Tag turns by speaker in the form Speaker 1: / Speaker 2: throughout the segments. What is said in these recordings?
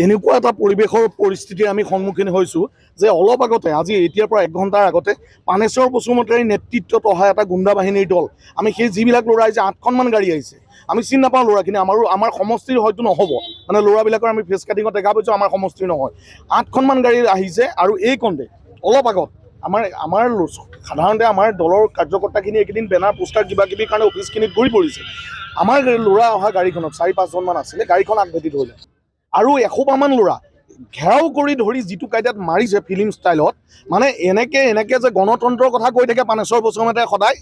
Speaker 1: এনেকুৱা এটা পৰিৱেশৰ পৰিস্থিতিৰ আমি সন্মুখীন হৈছোঁ যে অলপ আগতে আজি এতিয়াৰ পৰা 1 ঘণ্টাৰ আগতে পানেশ্বৰ বসুমতাৰীৰ নেতৃত্বত অহা এটা গুণ্ডা বাহিনীৰ দল আমি সেই যিবিলাক ল'ৰা আহিছে 8খনমান গাড়ী আহিছে আমি চিনি নাপাওঁ ল'ৰাখিনি আমাৰ সমষ্টিৰ হয়তো নহ'ব মানে ল'ৰাবিলাকৰ আমি ফেচ কাটিঙত দেখা পাইছোঁ আমাৰ সমষ্টিৰ নহয় 8খনমান গাড়ী আহিছে আৰু এই কণতে অলপ আগত আমাৰ সাধাৰণতে আমাৰ দলৰ কাৰ্যকৰ্তাখিনি এইকেইদিন বেনাৰ পোষ্টাৰ কিবা কিবিৰ কাৰণে অফিচখিনিত ঘূৰি পৰিছে আমাৰ ল'ৰা অহা গাড়ীখনত 4-5জনমান আছিলে গাড়ীখন আগভেটি ধৰিলে আৰু এসোপামান ল'ৰা ঘেৰাও কৰি ধৰি যিটো কাইদাত মাৰিছে ফিল্ম ষ্টাইলত মানে এনেকে যে গণতন্ত্ৰৰ কথা কৈ থাকে পানেশ্বৰ বসুমতাৰীয়ে সদায়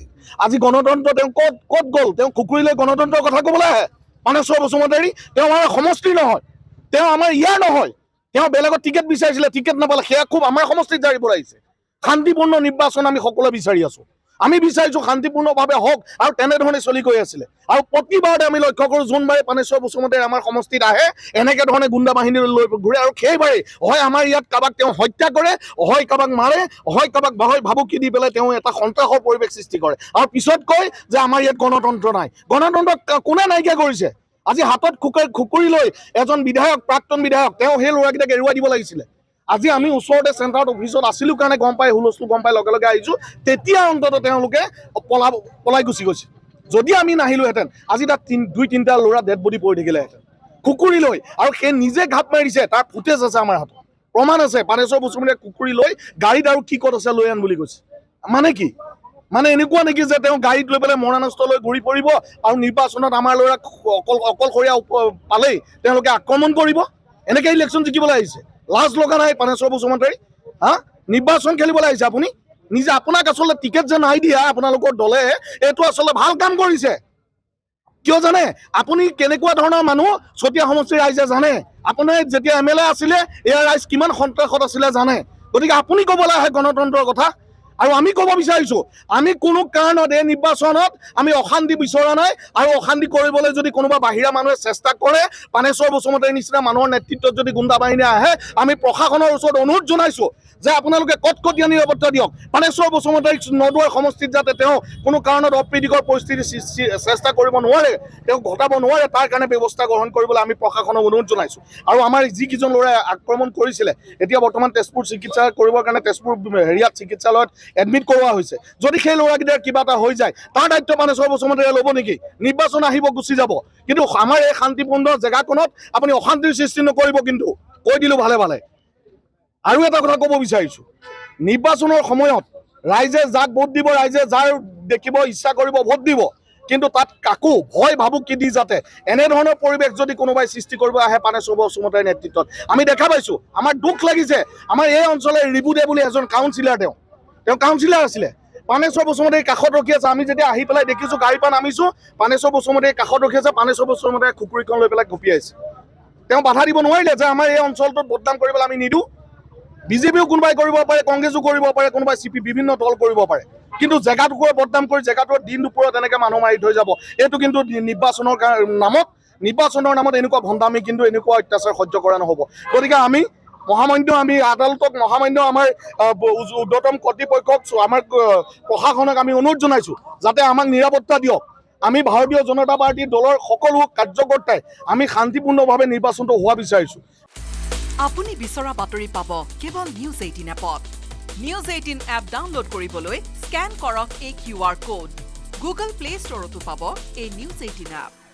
Speaker 1: আজি গণতন্ত্ৰ তেওঁ ক'ত গ'ল তেওঁ খুকুৰিলৈ গণতন্ত্ৰৰ কথা ক'বলৈ আহে পানেশ্বৰ বসুমতাৰী তেওঁ আমাৰ সমষ্টিৰ নহয় তেওঁ আমাৰ ইয়াৰ নহয় তেওঁ বেলেগত টিকেট বিচাৰিছিলে টিকেট নাপালে সেয়া খুব আমাৰ সমষ্টিত জাৰিব আহিছে শান্তিপূৰ্ণ নিৰ্বাচন আমি সকলোৱে বিচাৰি আছোঁ আমি বিচাৰিছোঁ শান্তিপূৰ্ণভাৱে হওক আৰু তেনেধৰণে চলি গৈ আছিলে আৰু প্ৰতিবাৰতে আমি লক্ষ্য কৰোঁ যোনবাৰে পানেশ্বৰ বসুমতাৰী আমাৰ সমষ্টিত আহে এনেকে ধৰণে গুণ্ডা বাহিনী লৈ ঘূৰে আৰু সেইবাৰে হয় আমাৰ ইয়াত কাৰোবাক তেওঁ হত্যা কৰে হয় কাৰোবাক মাৰে হয় কাৰোবাক ভাবুকি দি পেলাই তেওঁ এটা সন্ত্ৰাসৰ পৰিৱেশ সৃষ্টি কৰে আৰু পিছত কয় যে আমাৰ ইয়াত গণতন্ত্ৰ নাই গণতন্ত্ৰ কোনে নাইকিয়া কৰিছে আজি হাতত খুকুৰি লৈ এজন বিধায়ক প্ৰাক্তন বিধায়ক তেওঁ সেই ল'ৰাকেইটাক এৰুৱাই দিব লাগিছিলে আজি আমি ওচৰতে চেণ্টাৰত অফিচত আছিলোঁ কাৰণে গম পাই হুলস্থুল গম পাই লগে লগে আহিছোঁ তেতিয়া অন্ততঃ তেওঁলোকে পলাই গুচি গৈছে যদি আমি নাহিলোহেঁতেন আজি তাত 2-3টা ল'ৰা ডেড বডি পৰি থাকিলেহেঁতেন খুকুৰি লৈ আৰু সেই নিজে ঘাপ মাৰিছে তাৰ ফুটেজ আছে আমাৰ হাতত প্ৰমাণ আছে পানেশ্বৰ বসুমতাৰীয়ে খুকুৰি লৈ গাড়ীত আৰু কি ক'ত আছে লৈ আন বুলি কৈছে মানে কি মানে এনেকুৱা নেকি যে তেওঁ গাড়ীত লৈ পেলাই মৰাণস্থ লৈ ঘূৰি পৰিব আৰু নিৰ্বাচনত আমাৰ ল'ৰাক অকলশৰীয়া পালেই তেওঁলোকে আক্ৰমণ কৰিব এনেকৈ ইলেকশ্যন জিকিবলৈ আহিছে লাজ লগা নাই পানেশ্বৰ বসুমতাৰী নিৰ্বাচন খেলিবলৈ আহিছে আপুনি নিজে আপোনাক আচলতে টিকেট যে নাই দিয়া আপোনালোকৰ দলে এইটো আচলতে ভাল কাম কৰিছে কিয় জানে আপুনি কেনেকুৱা ধৰণৰ মানুহ চতিয়া সমষ্টিৰ ৰাইজে জানে আপুনি যেতিয়া MLA আছিলে এয়া ৰাইজ কিমান সন্ত্ৰাসত আছিলে জানে গতিকে আপুনি ক'বলৈ আহে গণতন্ত্ৰৰ কথা আৰু আমি ক'ব বিচাৰিছোঁ আমি কোনো কাৰণত এই নিৰ্বাচনত আমি অশান্তি বিচৰা নাই আৰু অশান্তি কৰিবলৈ যদি কোনোবা বাহিৰা মানুহে চেষ্টা কৰে পানেশ্বৰ বসুমতাৰীৰ নিচিনা মানুহৰ নেতৃত্বত যদি গুণ্ডা বাহিনী আহে আমি প্ৰশাসনৰ ওচৰত অনুৰোধ জনাইছোঁ যে আপোনালোকে কটকটীয়া নিৰাপত্তা দিয়ক পানেশ্বৰ বসুমতাৰীক নদুৱাৰ সমষ্টিত যাতে তেওঁ কোনো কাৰণত অপ্ৰীতিকৰ পৰিস্থিতি চেষ্টা কৰিব নোৱাৰে তেওঁ ঘটাব নোৱাৰে তাৰ কাৰণে ব্যৱস্থা গ্ৰহণ কৰিবলৈ আমি প্ৰশাসনক অনুৰোধ জনাইছোঁ আৰু আমাৰ যিকেইজন ল'ৰাই আক্ৰমণ কৰিছিলে এতিয়া বৰ্তমান তেজপুৰ চিকিৎসা কৰিবৰ কাৰণে তেজপুৰ হেৰিয়াত চিকিৎসালয়ত এডমিট কৰোৱা হৈছে যদি সেই ল'ৰাকেইটাৰ কিবা এটা হৈ যায় তাৰ দায়িত্ব পানেশ্বৰ বসুমতাৰীয়ে ল'ব নেকি নিৰ্বাচন আহিব গুচি যাব কিন্তু আমাৰ এই শান্তিপূৰ্ণ জেগাখনত আপুনি অশান্তিৰ সৃষ্টি নকৰিব কিন্তু কৈ দিলোঁ ভালে ভালে আৰু এটা কথা ক'ব বিচাৰিছোঁ নিৰ্বাচনৰ সময়ত ৰাইজে যাক ভোট দিব ৰাইজে যাৰ দেখিব ইচ্ছা কৰিব ভোট দিব কিন্তু তাত কাকো ভয় ভাবুকি দি যাতে এনেধৰণৰ পৰিৱেশ যদি কোনোবাই সৃষ্টি কৰিব আহে পানেশ্বৰ বসুমতাৰীৰ নেতৃত্বত আমি দেখা পাইছোঁ আমাৰ দুখ লাগিছে আমাৰ এই অঞ্চলৰ ৰিবুদে বুলি এজন কাউন্সিলাৰ তেওঁ কাউন্সিলাৰ আছিলে পানেশ্বৰ বসুমতাৰীৰ কাষত ৰখি আছে আমি যেতিয়া আহি পেলাই দেখিছোঁ গাড়ীৰ পৰা নামিছোঁ পানেশ্বৰ বসুমতাৰীৰ কাষত ৰখি আছে পানেশ্বৰ বসুমতাৰীয়ে খুকুৰিখন লৈ পেলাই ঘপিয়াইছে তেওঁ বাধা দিব নোৱাৰিলে যে আমাৰ এই অঞ্চলটোত বদনাম কৰিবলৈ আমি নিদিওঁ বিজেপিও কোনোবাই কৰিব পাৰে কংগ্ৰেছো কৰিব পাৰে কোনোবাই CP বিভিন্ন দল কৰিব পাৰে কিন্তু জেগাটুকুৰা বদনাম কৰি জেগাটোৰ দিন দুপৰত এনেকৈ মানুহ মাৰি থৈ যাব এইটো কিন্তু নিৰ্বাচনৰ নামত এনেকুৱা ভণ্ডামি কিন্তু এনেকুৱা অত্যাচাৰ সহ্য কৰা নহ'ব গতিকে আমি আদালতক মহামান্য আমাৰ ঊৰ্ধ্বতম কৰ্তৃপক্ষক আমাৰ প্ৰশাসনক আমি অনুৰোধ জনাইছোঁ যাতে আমাক নিৰাপত্তা দিয়ক আমি ভাৰতীয় জনতা পাৰ্টীৰ দলৰ সকলো কাৰ্যকৰ্তাই আমি শান্তিপূৰ্ণভাৱে নিৰ্বাচনটো হোৱা বিচাৰিছোঁ
Speaker 2: আপুনি বিচৰা বাতৰি পাব কেৱল নিউজ 18 এপত নিউজ 18 এপ ডাউনলোড কৰিবলৈ স্কেন কৰক এই QR কোড গুগল প্লে ষ্টৰতো পাব এই নিউজ 18 এপ